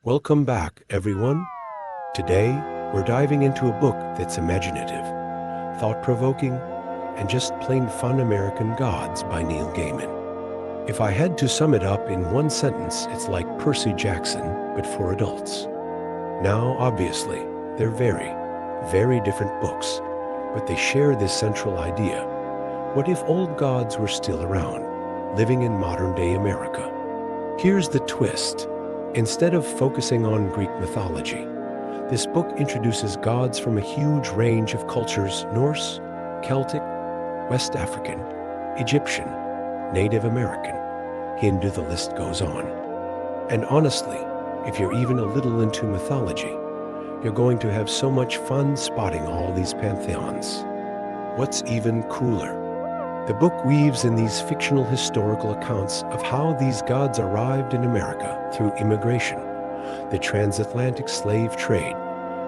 Welcome back, everyone. Today, we're diving into a book that's imaginative, thought-provoking, and just plain fun American Gods by Neil Gaiman. If I had to sum it up in one sentence, it's like Percy Jackson, but for adults. Now, obviously, they're very, very different books, but they share this central idea. What if old gods were still around, living in modern-day America? Here's the twist. Instead of focusing on Greek mythology, this book introduces gods from a huge range of cultures: Norse, Celtic, West African, Egyptian, Native American, Hindu, the list goes on. And honestly, if you're even a little into mythology, you're going to have so much fun spotting all these pantheons. What's even cooler? The book weaves in these fictional historical accounts of how these gods arrived in America through immigration, the transatlantic slave trade,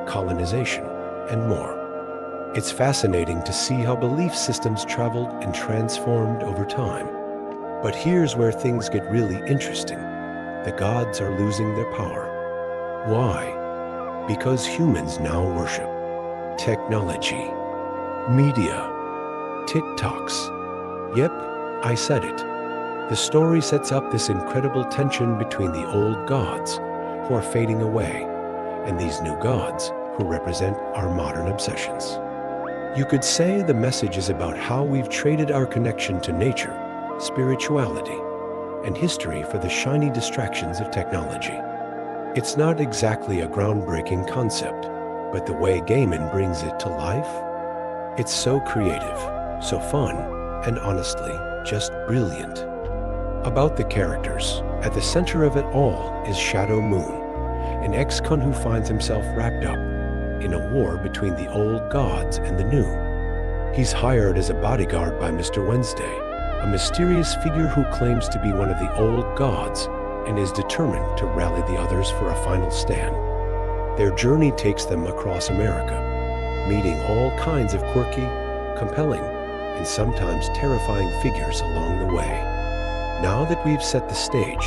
colonization, and more. It's fascinating to see how belief systems traveled and transformed over time. But here's where things get really interesting. The gods are losing their power. Why? Because humans now worship technology, media, TikToks. Yep, I said it. The story sets up this incredible tension between the old gods, who are fading away, and these new gods, who represent our modern obsessions. You could say the message is about how we've traded our connection to nature, spirituality, and history for the shiny distractions of technology. It's not exactly a groundbreaking concept, but the way Gaiman brings it to life, it's so creative, so fun, and honestly, just brilliant. About the characters, at the center of it all is Shadow Moon, an ex-con who finds himself wrapped up in a war between the old gods and the new. He's hired as a bodyguard by Mr. Wednesday, a mysterious figure who claims to be one of the old gods and is determined to rally the others for a final stand. Their journey takes them across America, meeting all kinds of quirky, compelling, and sometimes terrifying figures along the way. Now that we've set the stage,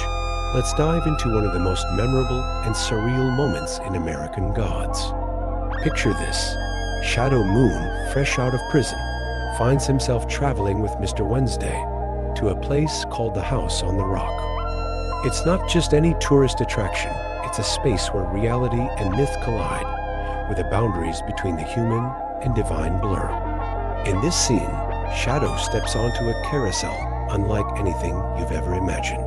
let's dive into one of the most memorable and surreal moments in American Gods. Picture this. Shadow Moon, fresh out of prison, finds himself traveling with Mr. Wednesday to a place called the House on the Rock. It's not just any tourist attraction, it's a space where reality and myth collide, where the boundaries between the human and divine blur. In this scene, Shadow steps onto a carousel unlike anything you've ever imagined.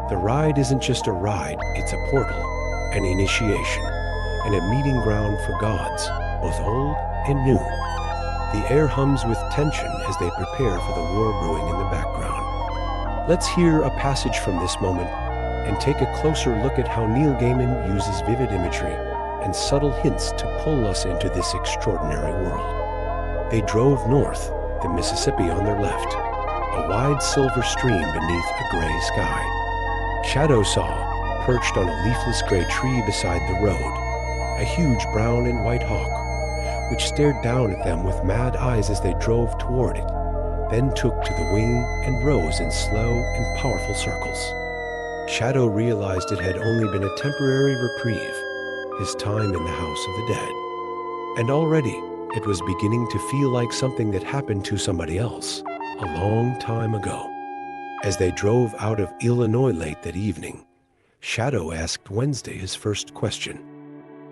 The ride isn't just a ride, it's a portal, an initiation, and a meeting ground for gods, both old and new. The air hums with tension as they prepare for the war brewing in the background. Let's hear a passage from this moment and take a closer look at how Neil Gaiman uses vivid imagery and subtle hints to pull us into this extraordinary world. They drove north, the Mississippi on their left, a wide silver stream beneath a gray sky. Shadow saw, perched on a leafless gray tree beside the road, a huge brown and white hawk, which stared down at them with mad eyes as they drove toward it, then took to the wing and rose in slow and powerful circles. Shadow realized it had only been a temporary reprieve, his time in the House of the Dead. And already, it was beginning to feel like something that happened to somebody else, a long time ago. As they drove out of Illinois late that evening, Shadow asked Wednesday his first question.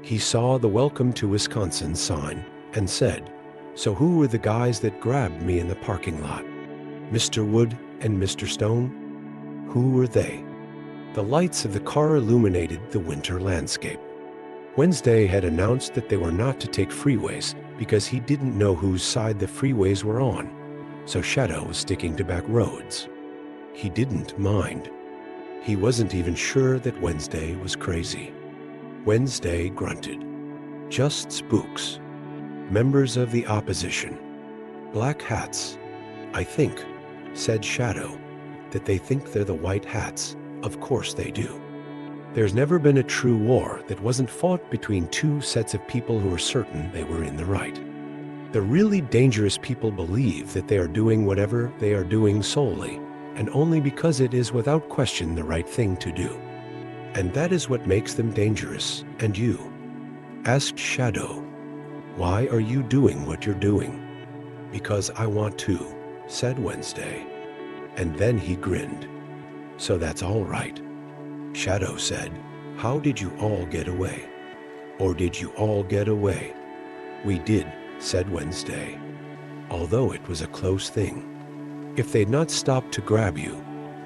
He saw the Welcome to Wisconsin sign and said, "So who were the guys that grabbed me in the parking lot? Mr. Wood and Mr. Stone? Who were they?" The lights of the car illuminated the winter landscape. Wednesday had announced that they were not to take freeways because he didn't know whose side the freeways were on, so Shadow was sticking to back roads. He didn't mind. He wasn't even sure that Wednesday was crazy. Wednesday grunted. "Just spooks. Members of the opposition. Black hats. I think," said Shadow, "that they think they're the white hats. Of course they do. There's never been a true war that wasn't fought between two sets of people who are certain they were in the right. The really dangerous people believe that they are doing whatever they are doing solely, and only because it is without question the right thing to do. And that is what makes them dangerous. And you? Asked Shadow. Why are you doing what you're doing? Because I want to, said Wednesday. And then he grinned. So that's all right. Shadow said, how did you all get away? Or did you all get away? We did, said Wednesday. Although it was a close thing. If they'd not stopped to grab you,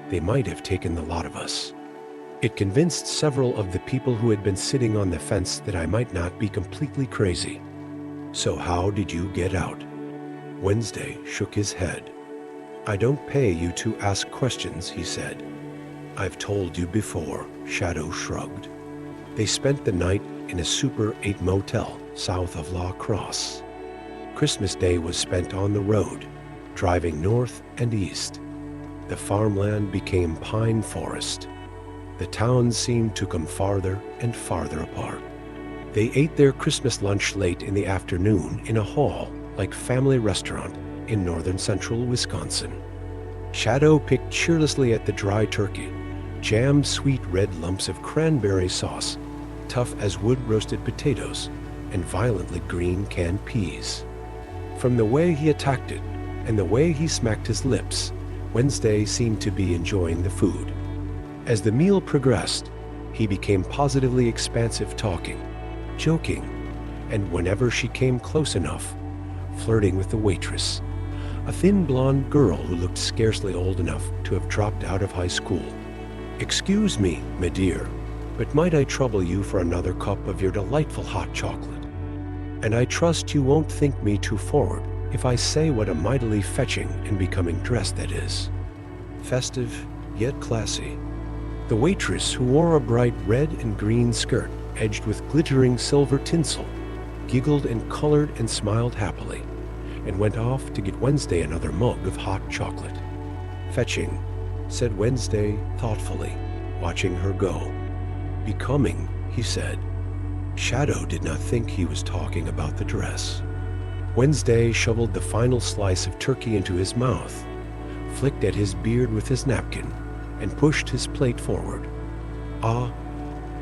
they might have taken the lot of us. It convinced several of the people who had been sitting on the fence that I might not be completely crazy. So how did you get out? Wednesday shook his head. I don't pay you to ask questions, he said. I've told you before, Shadow shrugged. They spent the night in a Super 8 motel south of La Crosse. Christmas Day was spent on the road, driving north and east. The farmland became pine forest. The towns seemed to come farther and farther apart. They ate their Christmas lunch late in the afternoon in a hall-like family restaurant in northern central Wisconsin. Shadow picked cheerlessly at the dry turkey, jammed sweet red lumps of cranberry sauce, tough as wood-roasted potatoes, and violently green canned peas. From the way he attacked it and the way he smacked his lips, Wednesday seemed to be enjoying the food. As the meal progressed, he became positively expansive, talking, joking, and whenever she came close enough, flirting with the waitress, a thin blonde girl who looked scarcely old enough to have dropped out of high school. Excuse me, my dear, but might I trouble you for another cup of your delightful hot chocolate? And I trust you won't think me too forward if I say what a mightily fetching and becoming dress that is. Festive, yet classy. The waitress, who wore a bright red and green skirt edged with glittering silver tinsel, giggled and colored and smiled happily, and went off to get Wednesday another mug of hot chocolate. Fetching, said Wednesday thoughtfully, watching her go. Becoming, he said. Shadow did not think he was talking about the dress. Wednesday shoveled the final slice of turkey into his mouth, flicked at his beard with his napkin, and pushed his plate forward. Ah,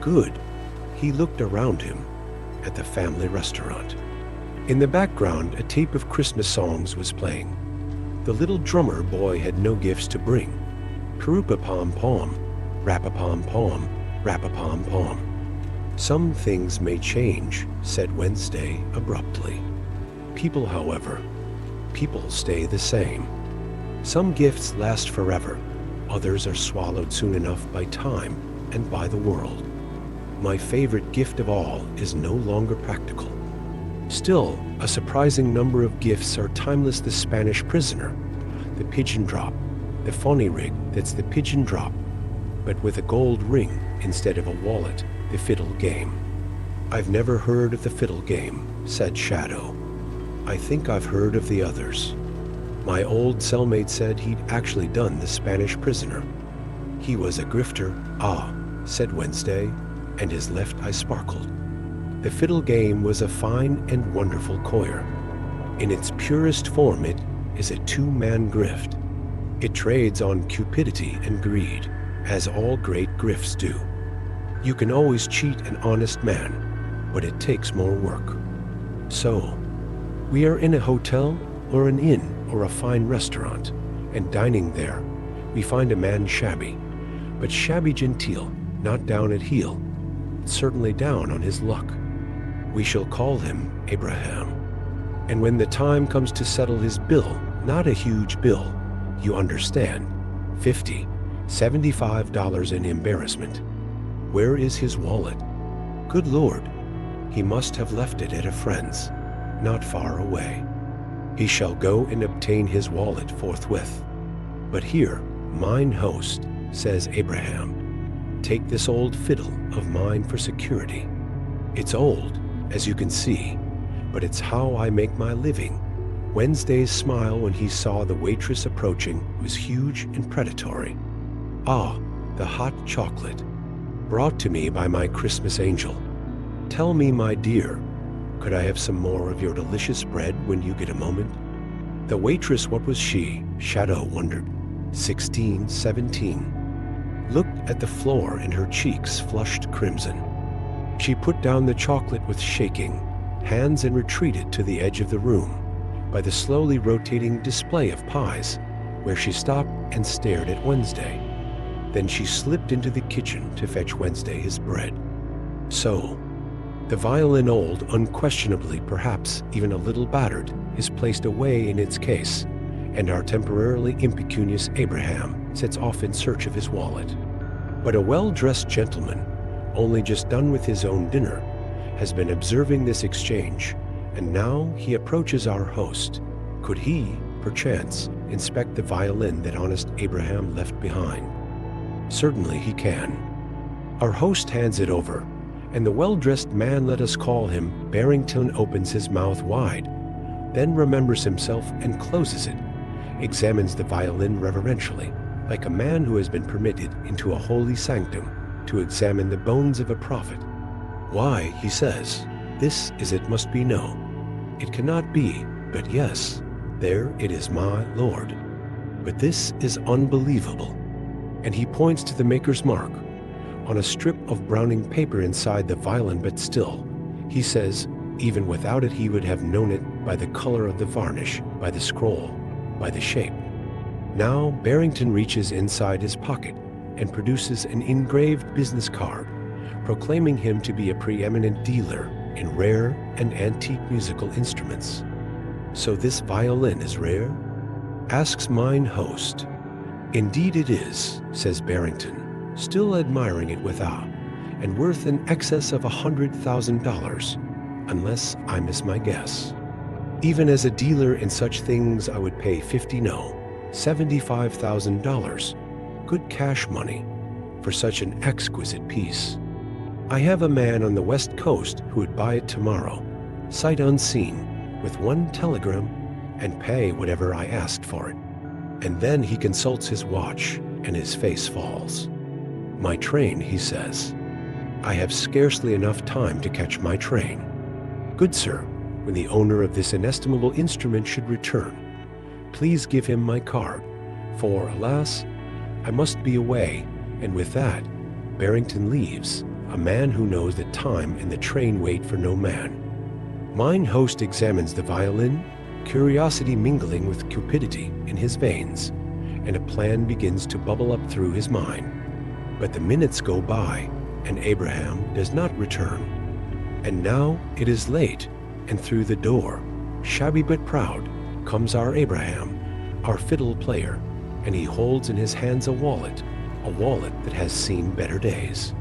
good. He looked around him at the family restaurant. In the background, a tape of Christmas songs was playing. The little drummer boy had no gifts to bring. Perupa-pom-pom, rap-a-pom-pom, rap-a-pom-pom. Some things may change, said Wednesday abruptly. People, however, people stay the same. Some gifts last forever. Others are swallowed soon enough by time and by the world. My favorite gift of all is no longer practical. Still, a surprising number of gifts are timeless. The Spanish prisoner, the pigeon drop, the phony rig that's the pigeon drop, but with a gold ring instead of a wallet, the fiddle game. I've never heard of the fiddle game, said Shadow. I think I've heard of the others. My old cellmate said he'd actually done the Spanish prisoner. He was a grifter, said Wednesday, and his left eye sparkled. The fiddle game was a fine and wonderful coir. In its purest form, it is a two-man grift. It trades on cupidity and greed, as all great grifts do. You can always cheat an honest man, but it takes more work. So, we are in a hotel or an inn or a fine restaurant, and dining there, we find a man shabby, but shabby genteel, not down at heel, certainly down on his luck. We shall call him Abraham. And when the time comes to settle his bill, not a huge bill, you understand, $50, $75 in embarrassment. Where is his wallet? Good Lord, he must have left it at a friend's, not far away. He shall go and obtain his wallet forthwith. But here, mine host, says Abraham, take this old fiddle of mine for security. It's old, as you can see, but it's how I make my living. Wednesday's smile when he saw the waitress approaching was huge and predatory. Ah, the hot chocolate, brought to me by my Christmas angel. Tell me, my dear, could I have some more of your delicious bread when you get a moment? The waitress, what was she? Shadow wondered. 16, 17. looked at the floor and her cheeks flushed crimson. She put down the chocolate with shaking hands and retreated to the edge of the room by the slowly rotating display of pies, where she stopped and stared at Wednesday. Then she slipped into the kitchen to fetch Wednesday his bread. So, the violin, old, unquestionably, perhaps even a little battered, is placed away in its case, and our temporarily impecunious Abraham sets off in search of his wallet. But a well-dressed gentleman, only just done with his own dinner, has been observing this exchange, and now he approaches our host. Could he, perchance, inspect the violin that honest Abraham left behind? Certainly he can. Our host hands it over, and the well-dressed man, let us call him Barrington, opens his mouth wide, then remembers himself and closes it, examines the violin reverentially, like a man who has been permitted into a holy sanctum to examine the bones of a prophet. Why, he says, this is it must be no. It cannot be, but yes, there it is, my lord. But this is unbelievable. And he points to the maker's mark on a strip of browning paper inside the violin, but still, he says, even without it he would have known it by the color of the varnish, by the scroll, by the shape. Now Barrington reaches inside his pocket and produces an engraved business card, proclaiming him to be a preeminent dealer in rare and antique musical instruments. So this violin is rare? Asks mine host. Indeed it is, says Barrington, still admiring it with awe, and worth in excess of $100,000, unless I miss my guess. Even as a dealer in such things, I would pay $75,000, good cash money, for such an exquisite piece. I have a man on the West Coast who would buy it tomorrow, sight unseen, with one telegram, and pay whatever I asked for it. And then he consults his watch, and his face falls. My train, he says. I have scarcely enough time to catch my train. Good sir, when the owner of this inestimable instrument should return, please give him my card, for, alas, I must be away, and with that, Barrington leaves, a man who knows that time and the train wait for no man. Mine host examines the violin, curiosity mingling with cupidity in his veins, and a plan begins to bubble up through his mind. But the minutes go by, and Abraham does not return. And now it is late, and through the door, shabby but proud, comes our Abraham, our fiddle player, and he holds in his hands a wallet that has seen better days.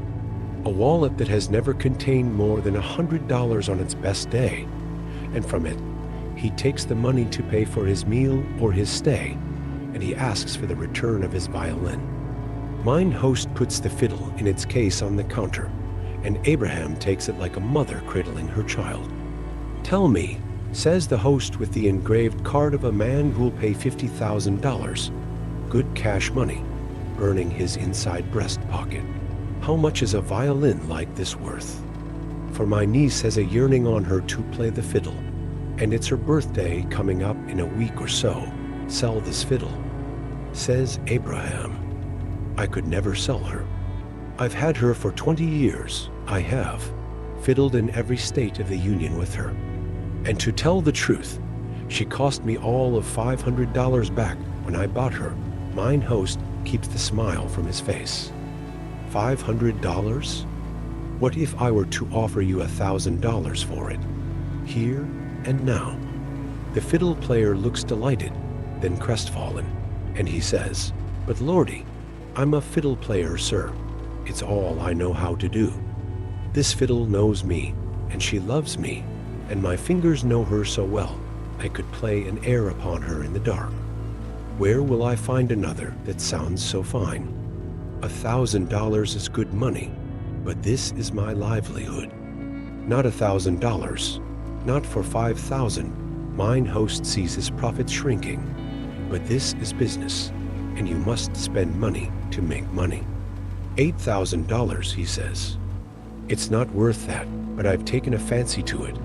A wallet that has never contained more than $100 on its best day, and from it, he takes the money to pay for his meal or his stay, and he asks for the return of his violin. Mine host puts the fiddle in its case on the counter, and Abraham takes it like a mother cradling her child. Tell me, says the host with the engraved card of a man who will pay $50,000, good cash money, burning his inside breast pocket. How much is a violin like this worth? For my niece has a yearning on her to play the fiddle, and it's her birthday coming up in a week or so. Sell this fiddle. Says Abraham, I could never sell her. I've had her for 20 years, I have, fiddled in every state of the Union with her. And to tell the truth, she cost me all of $500 back when I bought her. Mine host keeps the smile from his face. $500? What if I were to offer you $1,000 for it? Here and now. The fiddle player looks delighted, then crestfallen, and he says, But lordy, I'm a fiddle player, sir. It's all I know how to do. This fiddle knows me, and she loves me, and my fingers know her so well, I could play an air upon her in the dark. Where will I find another that sounds so fine? $1,000 is good money, but this is my livelihood. Not $1,000, not for $5,000. Mine host sees his profits shrinking, but this is business, and you must spend money to make money. $8,000, he says. It's not worth that, but I've taken a fancy to it,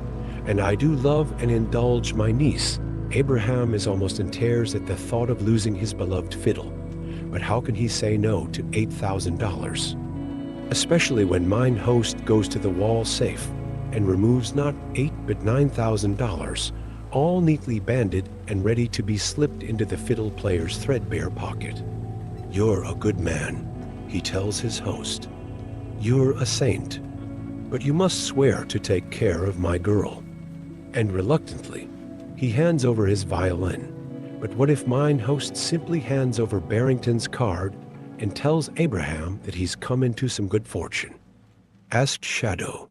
and I do love and indulge my niece. Abraham is almost in tears at the thought of losing his beloved fiddle, but how can he say no to $8,000? Especially when mine host goes to the wall safe and removes not $8 but $9,000, all neatly banded and ready to be slipped into the fiddle player's threadbare pocket. "You're a good man," he tells his host. "You're a saint, but you must swear to take care of my girl." And reluctantly, he hands over his violin. But what if mine host simply hands over Barrington's card and tells Abraham that he's come into some good fortune? Asked Shadow.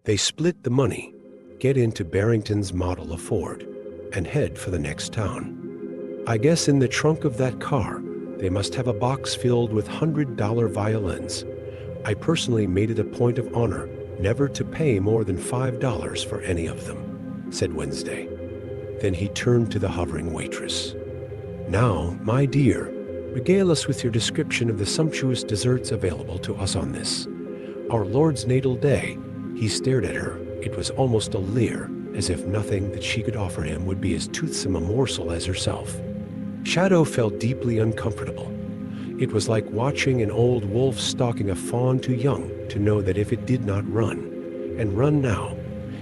They split the money, get into Barrington's model of Ford, and head for the next town. I guess in the trunk of that car, they must have a box filled with $100 violins. I personally made it a point of honor never to pay more than $5 for any of them, said Wednesday. Then he turned to the hovering waitress. "Now, my dear, regale us with your description of the sumptuous desserts available to us on this, our Lord's natal day." He stared at her. It was almost a leer, as if nothing that she could offer him would be as toothsome a morsel as herself. Shadow felt deeply uncomfortable. It was like watching an old wolf stalking a fawn too young to know that if it did not run, and run now,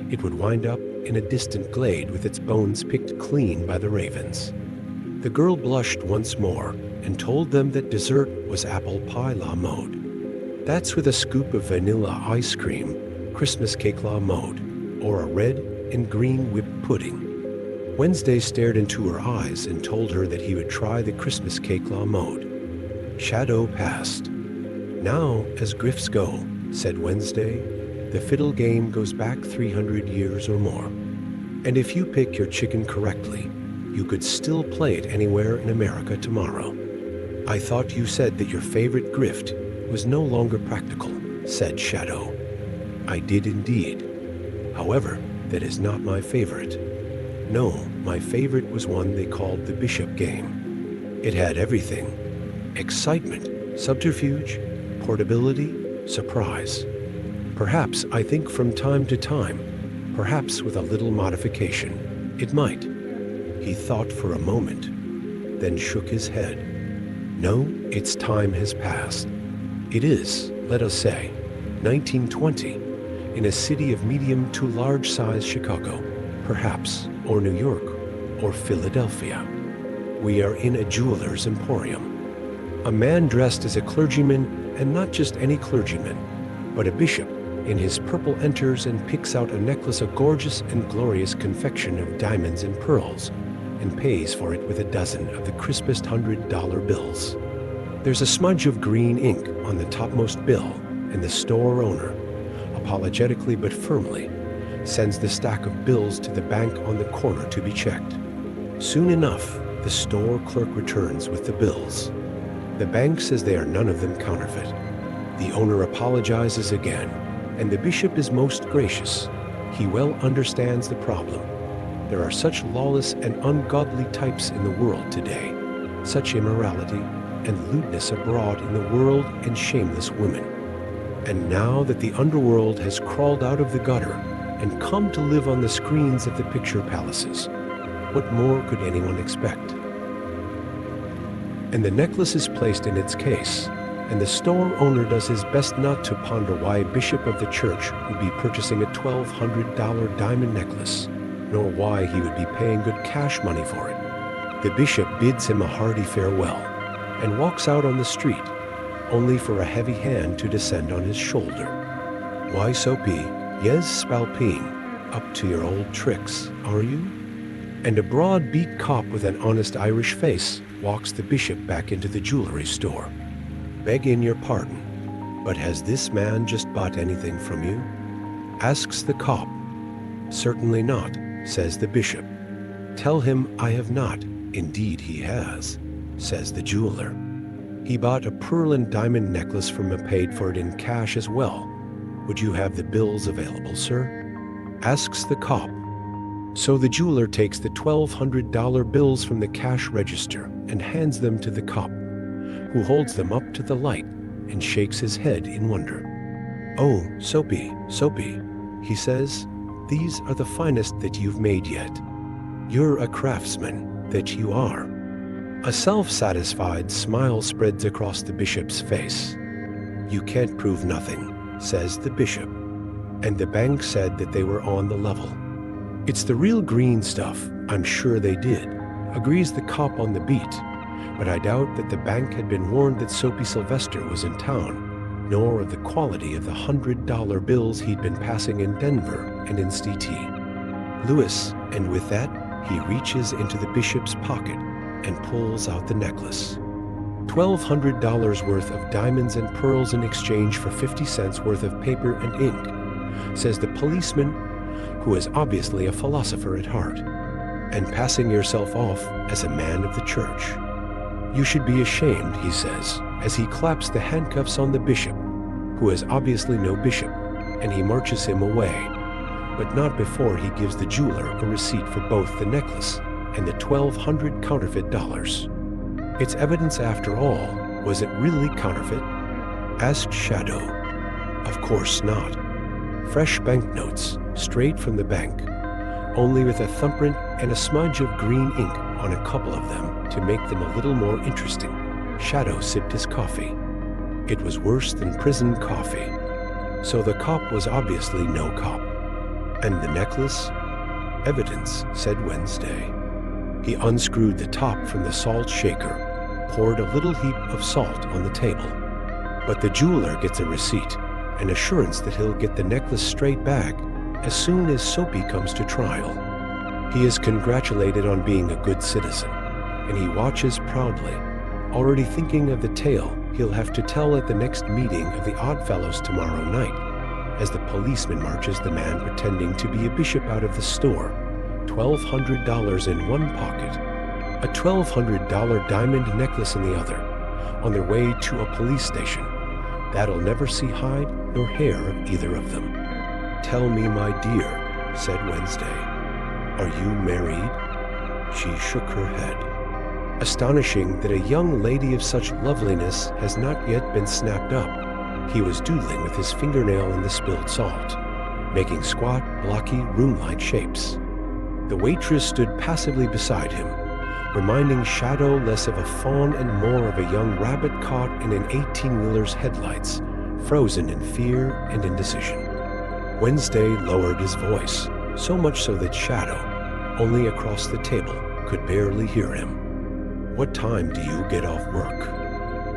it would wind up in a distant glade with its bones picked clean by the ravens. The girl blushed once more and told them that dessert was apple pie la mode. That's with a scoop of vanilla ice cream, Christmas cake la mode, or a red and green whipped pudding. Wednesday stared into her eyes and told her that he would try the Christmas cake la mode. Shadow passed. "Now, as grifts go," said Wednesday, "the fiddle game goes back 300 years or more. And if you pick your chicken correctly, you could still play it anywhere in America tomorrow." "I thought you said that your favorite grift was no longer practical," said Shadow. "I did indeed. However, that is not my favorite. No, my favorite was one they called the bishop game. It had everything: excitement, subterfuge, portability, surprise. Perhaps, I think from time to time, perhaps with a little modification, it might." He thought for a moment, then shook his head. "No, its time has passed. It is, let us say, 1920, in a city of medium to large size Chicago, perhaps, or New York, or Philadelphia. We are in a jeweler's emporium. A man dressed as a clergyman, and not just any clergyman, but a bishop, in his purple enters and picks out a necklace, a gorgeous and glorious confection of diamonds and pearls, and pays for it with a dozen of the crispest $100 bills. There's a smudge of green ink on the topmost bill, and the store owner, apologetically but firmly, sends the stack of bills to the bank on the corner to be checked. Soon enough, the store clerk returns with the bills. The bank says they are none of them counterfeit. The owner apologizes again, and the bishop is most gracious. He well understands the problem. There are such lawless and ungodly types in the world today, such immorality and lewdness abroad in the world, and shameless women. And now that the underworld has crawled out of the gutter and come to live on the screens of the picture palaces, what more could anyone expect? And the necklace is placed in its case, and the store owner does his best not to ponder why a bishop of the church would be purchasing a $1,200 diamond necklace, nor why he would be paying good cash money for it. The bishop bids him a hearty farewell and walks out on the street, only for a heavy hand to descend on his shoulder. "Why, Soapy, yes, Spalpeen, up to your old tricks, are you?" And a broad-beat cop with an honest Irish face walks the bishop back into the jewelry store. "Begging your pardon, but has this man just bought anything from you?" asks the cop. "Certainly not," says the bishop. "Tell him I have not." "Indeed he has," says the jeweler. "He bought a pearl and diamond necklace from and paid for it in cash as well. Would you have the bills available, sir?" asks the cop. So the jeweler takes the $1,200 bills from the cash register and hands them to the cop, who holds them up to the light and shakes his head in wonder. "Oh, Soapy, Soapy," he says, "these are the finest that you've made yet. You're a craftsman, that you are." A self-satisfied smile spreads across the bishop's face. "You can't prove nothing," says the bishop. And the bank said that they were on the level. "It's the real green stuff, I'm sure they did," agrees the cop on the beat. But I doubt that the bank had been warned that Soapy Sylvester was in town, nor of the quality of the $100 bills he'd been passing in Denver and in St. Louis, and with that, he reaches into the bishop's pocket and pulls out the necklace. $1,200 worth of diamonds and pearls in exchange for 50 cents worth of paper and ink, says the policeman, who is obviously a philosopher at heart, and passing yourself off as a man of the church. "You should be ashamed," he says, as he claps the handcuffs on the bishop, who is obviously no bishop, and he marches him away, but not before he gives the jeweler a receipt for both the necklace and the 1,200 counterfeit dollars. Its evidence after all, was it really counterfeit? Asked Shadow. Of course not. Fresh banknotes, straight from the bank, only with a thumbprint and a smudge of green ink on a couple of them to make them a little more interesting. Shadow sipped his coffee. It was worse than prison coffee. So the cop was obviously no cop. And the necklace? Evidence, said Wednesday. He unscrewed the top from the salt shaker, poured a little heap of salt on the table. But the jeweler gets a receipt, an assurance that he'll get the necklace straight back as soon as Soapy comes to trial. He is congratulated on being a good citizen, and he watches proudly, already thinking of the tale he'll have to tell at the next meeting of the Oddfellows tomorrow night, as the policeman marches the man pretending to be a bishop out of the store, $1,200 in one pocket, a $1,200 diamond necklace in the other, on their way to a police station that'll never see hide nor hair of either of them. "Tell me, my dear," said Wednesday, "are you married?" She shook her head. Astonishing that a young lady of such loveliness has not yet been snapped up, he was doodling with his fingernail in the spilled salt, making squat, blocky, room-like shapes. The waitress stood passively beside him, reminding Shadow less of a fawn and more of a young rabbit caught in an 18-wheeler's headlights, frozen in fear and indecision. Wednesday lowered his voice, so much so that Shadow, only across the table, could barely hear him. "What time do you get off work?"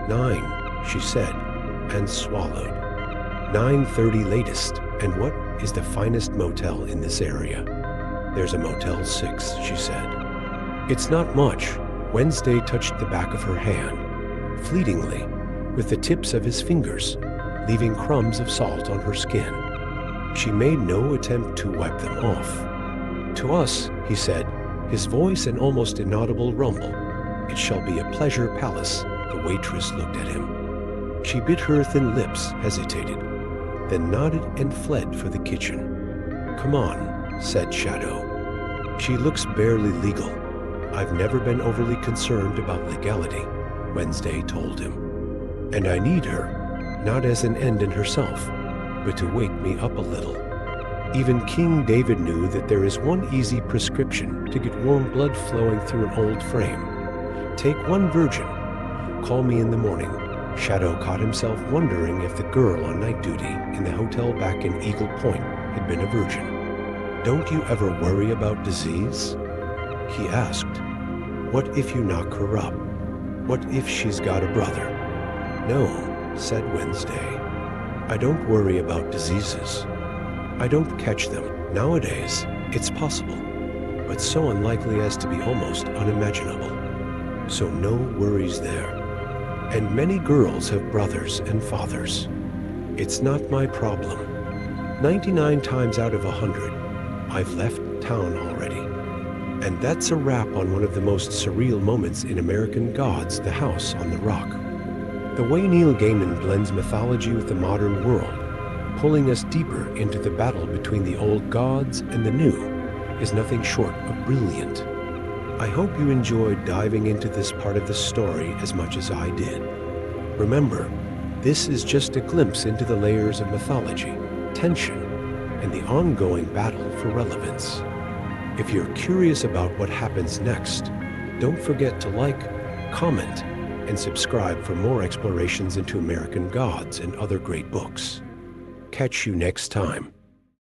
"9, she said, and swallowed. 9:30 latest, and what is the finest motel in this area?" "There's a Motel 6, she said. "It's not much." Wednesday touched the back of her hand, fleetingly, with the tips of his fingers, leaving crumbs of salt on her skin. She made no attempt to wipe them off. "To us," he said, his voice an almost inaudible rumble, "it shall be a pleasure palace." The waitress looked at him. She bit her thin lips, hesitated, then nodded and fled for the kitchen. "Come on," said Shadow. "She looks barely legal. I've never been overly concerned about legality," Wednesday told him. "And I need her, not as an end in herself, but to wake me up a little. Even King David knew that there is one easy prescription to get warm blood flowing through an old frame. Take one virgin. Call me in the morning." Shadow caught himself wondering if the girl on night duty in the hotel back in Eagle Point had been a virgin. "Don't you ever worry about disease?" he asked. "What if you knock her up? What if she's got a brother?" "No," said Wednesday. "I don't worry about diseases. I don't catch them. Nowadays, it's possible, but so unlikely as to be almost unimaginable. So no worries there. And many girls have brothers and fathers. It's not my problem. 99 times out of 100, I've left town already. And that's a wrap on one of the most surreal moments in American Gods, The House on the Rock. The way Neil Gaiman blends mythology with the modern world, pulling us deeper into the battle between the old gods and the new, is nothing short of brilliant. I hope you enjoyed diving into this part of the story as much as I did. Remember, this is just a glimpse into the layers of mythology, tension, and the ongoing battle for relevance. If you're curious about what happens next, don't forget to like, comment, and subscribe for more explorations into American gods and other great books. Catch you next time.